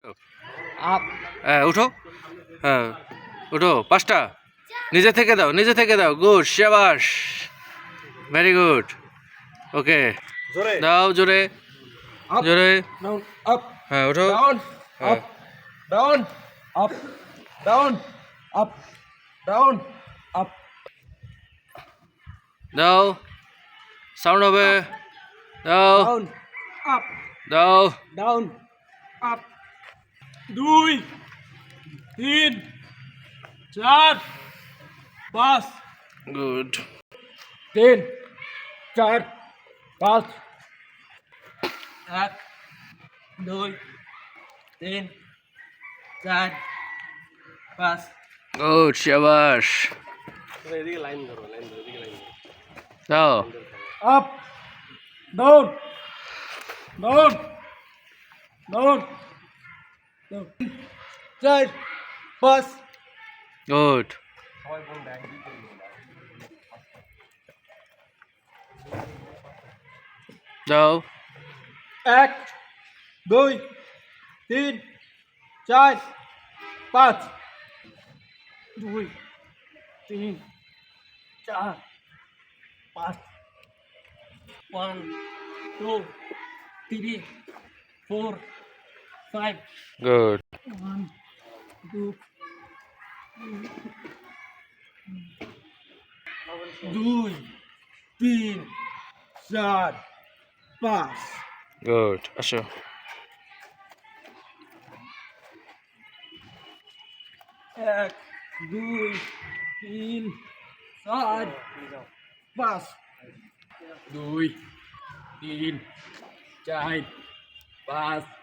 up হ্যাঁ উঠো, হ্যাঁ উঠো, 5টা নিজে থেকে দাও, গুড, শাবাশ, ভেরি গুড, ওকে, জোরে দাও জোরে আপ জোরে, ডাউন আপ হ্যাঁ উঠো, ডাউন হ্যাঁ up down up down up down up দাও, সাউন্ড হবে, দাও ডাউন আপ দাও, ডাউন আপ 2 3 4 5 গুড, 3 4 5 1 2 3 4 5 গুড, শাবাশ, এদিকে লাইন ধরো এদিকে লাইন দাও, up down down down 4 5 good, দাও, 1 2 3 4 5 2 3 4 5 1 2 3 4 5 গুড, 1 2 2 3 4 5 গুড, আসো, 1 2 3 4 5 2 3 4 5